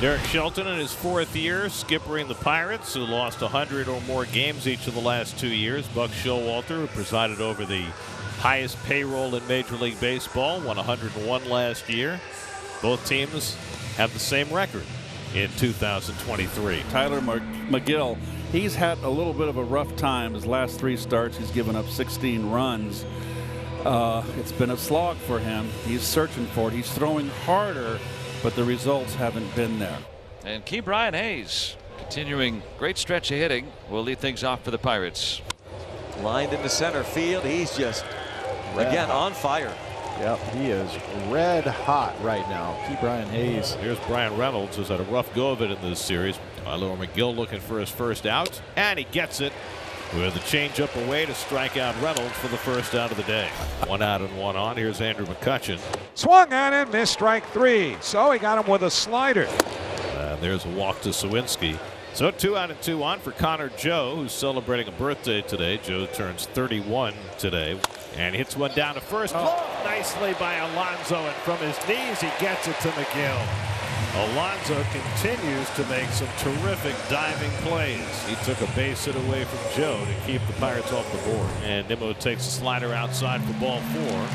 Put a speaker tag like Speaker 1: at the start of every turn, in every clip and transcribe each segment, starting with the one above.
Speaker 1: Derek Shelton in his 4th year skippering the Pirates, who lost 100 or more games each of the last 2 years. Buck Showalter, who presided over the highest payroll in Major League Baseball, won 101 last year. Both teams have the same record in 2023.
Speaker 2: Tyler McGill, he's had a little bit of a rough time. His last 3 starts, he's given up 16 runs. It's been a slog for him. He's searching for it. He's throwing harder, but the results haven't been there.
Speaker 3: And Ke'Bryan Hayes, continuing great stretch of hitting, will lead things off for the Pirates.
Speaker 4: Lined into center field. He's just, again, on fire.
Speaker 5: Yep, he is red hot right now. Ke'Bryan Hayes.
Speaker 1: Here's Brian Reynolds, who's had a rough go of it in this series. Tyler McGill looking for his first out, and he gets it with a changeup away to strike out Reynolds for the first out of the day. 1 out and 1 on. Here's Andrew McCutchen.
Speaker 6: Swung at him, missed, strike 3. So he got him with a slider.
Speaker 1: And there's a walk to Sawinski. So 2 out and 2 on for Connor Joe, who's celebrating a birthday today. Joe turns 31 today. And hits one down to first. Blocked nicely by Alonso, and from his knees he gets it to McGill. Alonso continues to make some terrific diving plays. He took a base hit away from Joe to keep the Pirates off the board. And Nimmo takes a slider outside for ball 4.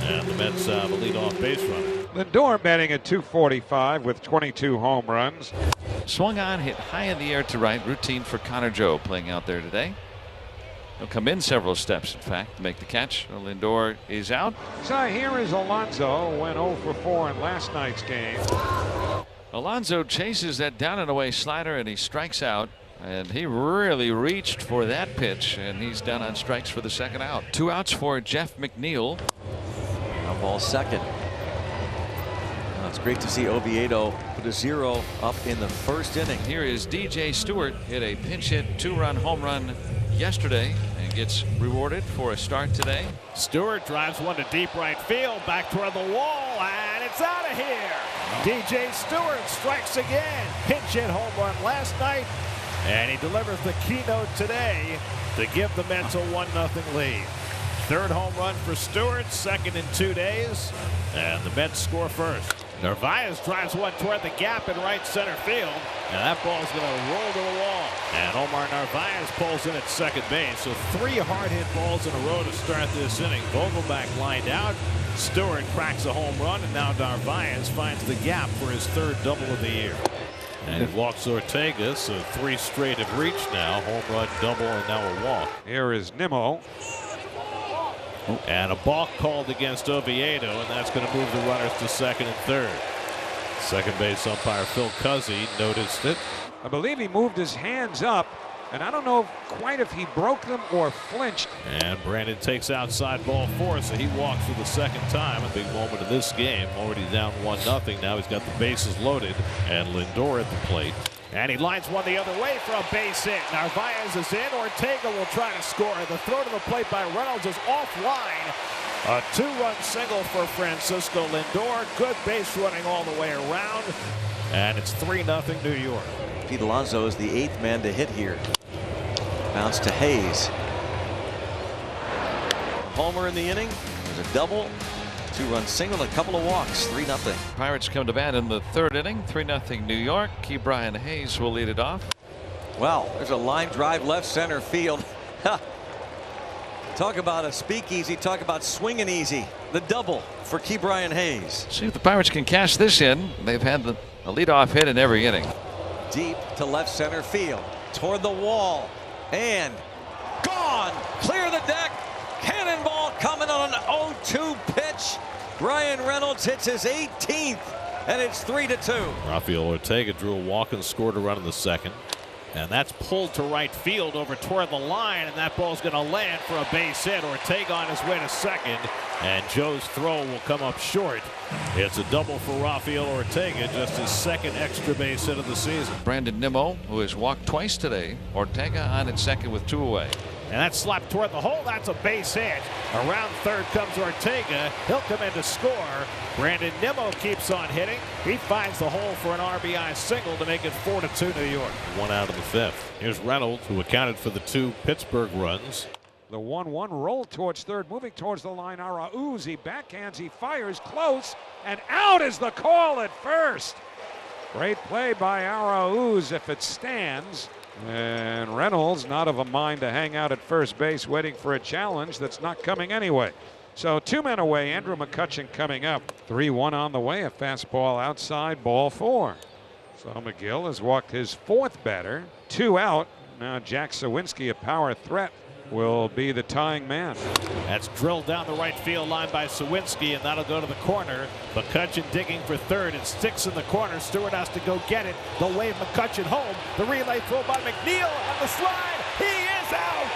Speaker 1: And the Mets have a leadoff base runner.
Speaker 6: Lindor batting at .245 with 22 home runs.
Speaker 3: Swung on, hit high in the air to right. Routine for Connor Joe playing out there today. He'll come in several steps, in fact, to make the catch. Lindor is out.
Speaker 6: So here is Alonso, went 0 for 4 in last night's game.
Speaker 3: Alonso chases that down and away slider, and he strikes out. And he really reached for that pitch, and he's down on strikes for the second out. 2 outs for Jeff McNeil.
Speaker 4: Now ball second. Well, it's great to see Oviedo put a 0 up in the first inning.
Speaker 3: Here is DJ Stewart, hit a pinch hit 2-run home run yesterday and gets rewarded for a start today.
Speaker 1: Stewart drives one to deep right field, back toward the wall, and it's out of here. DJ Stewart strikes again. Pinch hit home run last night, and he delivers the keynote today to give the Mets a 1-0 lead. 3rd home run for Stewart, 2nd in 2 days, and the Mets score first. Narvaez drives one toward the gap in right center field, and that ball's going to roll to the wall. And Omar Narvaez pulls in at second base. So 3 hard hit balls in a row to start this inning. Vogelbach lined out. Stewart cracks a home run, and now Narvaez finds the gap for his 3rd double of the year. And he walks Ortega, so 3 straight have reached now. Home run, double, and now a walk.
Speaker 6: Here is Nimmo.
Speaker 1: And a balk called against Oviedo, and that's going to move the runners to 2nd and 3rd. Second base umpire Phil Cuzzi noticed it.
Speaker 6: I believe he moved his hands up, and I don't know quite if he broke them or flinched.
Speaker 1: And Brandon takes outside ball 4, so he walks for the 2nd time. A big moment of this game. Already down 1-0. Now he's got the bases loaded, and Lindor at the plate. And he lines one the other way for a base hit. Narvaez is in. Ortega will try to score. The throw to the plate by Reynolds is offline. A 2-run single for Francisco Lindor. Good base running all the way around. And it's 3-0 New York.
Speaker 4: Pete Alonso is the 8th man to hit here. Bounce to Hayes. Homer in the inning. There's a double. 2-run single, a couple of walks. 3-0.
Speaker 3: Pirates come to bat in the 3rd inning. 3-0 New York. Ke'Bryan Hayes will lead it off.
Speaker 4: Well, there's a line drive left center field. Talk about a speakeasy. Talk about swinging easy. The double for Ke'Bryan Hayes.
Speaker 3: See if the Pirates can cash this in. They've had a leadoff hit in every inning.
Speaker 4: Deep to left center field. Toward the wall. And gone. Clear the deck. Cannonball coming on an 0-2 pitch. Brian Reynolds hits his 18th, and it's 3-2.
Speaker 1: Rafael Ortega drew a walk and scored a run in the 2nd. And that's pulled to right field over toward the line, and that ball's going to land for a base hit. Ortega on his way to 2nd, and Joe's throw will come up short. It's a double for Rafael Ortega, just his 2nd extra base hit of the season.
Speaker 3: Brandon Nimmo, who has walked twice today. Ortega on at 2nd with 2 away.
Speaker 1: And that's slapped toward the hole. That's a base hit. Around 3rd comes Ortega. He'll come in to score. Brandon Nimmo keeps on hitting. He finds the hole for an RBI single to make it 4-2 New York. 1 out of the 5th. Here's Reynolds, who accounted for the 2 Pittsburgh runs.
Speaker 6: The 1-1 roll towards 3rd, moving towards the line. Arauz, he backhands, he fires close, and out is the call at 1st. Great play by Arauz if it stands. And Reynolds not of a mind to hang out at first base waiting for a challenge that's not coming anyway. So 2 men away. Andrew McCutchen coming up. 3-1 on the way. A fastball outside, ball 4. So McGill has walked his 4th batter. 2 out. Now Jack Sawinski, a power threat, will be the tying man.
Speaker 1: That's drilled down the right field line by Sawinski, and that'll go to the corner. McCutchen digging for third. It sticks in the corner. Stewart has to go get it. They'll wave McCutchen home. The relay throw by McNeil on the slide. He is out.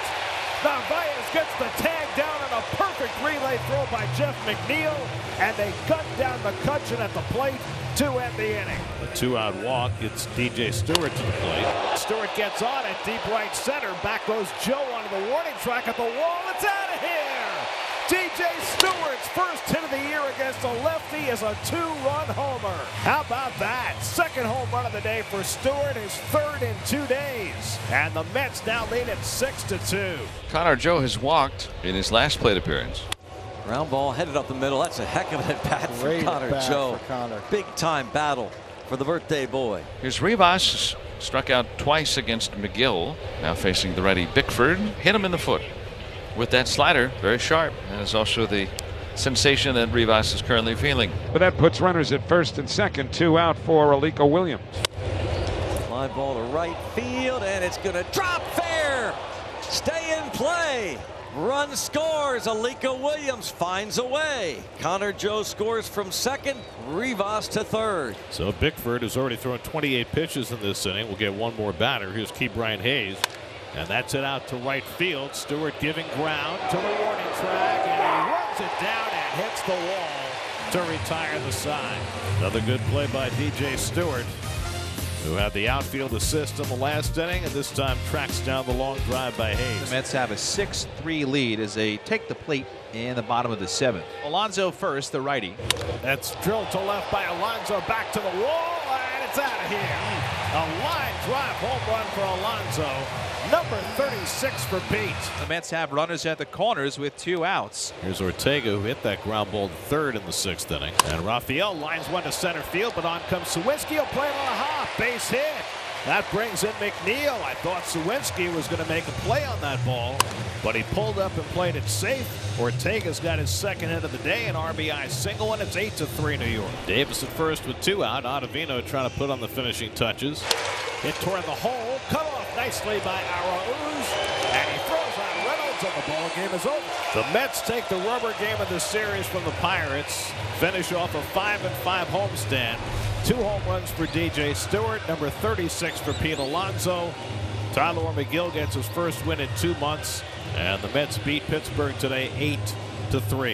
Speaker 1: Narvaez gets the tag down on a perfect relay throw by Jeff McNeil, and they cut down McCutchen at the plate to end the inning. A 2-out walk. It's DJ Stewart to the plate. Stewart gets on at deep right center. Back goes Joe onto the warning track at the wall. It's out of here. DJ Stewart's first hit of the year against a lefty is a 2-run homer. How about that? Second home run of the day for Stewart, his 3rd in 2 days. And the Mets now lead at 6-2.
Speaker 3: Connor Joe has walked in his last plate appearance.
Speaker 4: Ground ball headed up the middle. That's a heck of an at-bat for Connor Joe. Big time battle for the birthday boy.
Speaker 3: Here's Rivas, struck out twice against McGill. Now facing the righty Bickford. Hit him in the foot with that slider, very sharp. And it's also the sensation that Rivas is currently feeling.
Speaker 6: But that puts runners at first and second. 2 out for Aliko Williams.
Speaker 4: Fly ball to right field, and it's going to drop fair. Stay in play. Run scores. Aliko Williams finds a way. Connor Joe scores from second. Rivas to third.
Speaker 1: So Bickford has already thrown 28 pitches in this inning. We'll get one more batter. Here's Brian Hayes. And that's it out to right field. Stewart giving ground to the warning track, and he runs it down and hits the wall to retire the side. Another good play by DJ Stewart, who had the outfield assist in the last inning, and this time tracks down the long drive by Hayes.
Speaker 7: The Mets have a 6-3 lead as they take the plate in the bottom of the 7th. Alonso first, the righty.
Speaker 1: That's drilled to left by Alonso, back to the wall, and it's out of here. A line drive home run for Alonso. Number 36 for Pete.
Speaker 7: The Mets have runners at the corners with 2 outs.
Speaker 1: Here's Ortega, who hit that ground ball to third in the 6th inning. And Rafael lines one to center field, but on comes Sawinski. He'll play it on a hop. Base hit. That brings in McNeil. I thought Sawinski was going to make a play on that ball, but he pulled up and played it safe. Ortega's got his 2nd hit of the day, an RBI single, and it's 8-3 New York. Davis at first with 2 out. Ottavino trying to put on the finishing touches. Hit toward the hole. Cut off nicely by Arauz. And he throws out Reynolds, and the ball game is over. The Mets take the rubber game of the series from the Pirates. Finish off a 5-5 homestand. 2 home runs for DJ Stewart. Number 36 for Pete Alonso. Tyler McGill gets his first win in 2 months. And the Mets beat Pittsburgh today 8-3.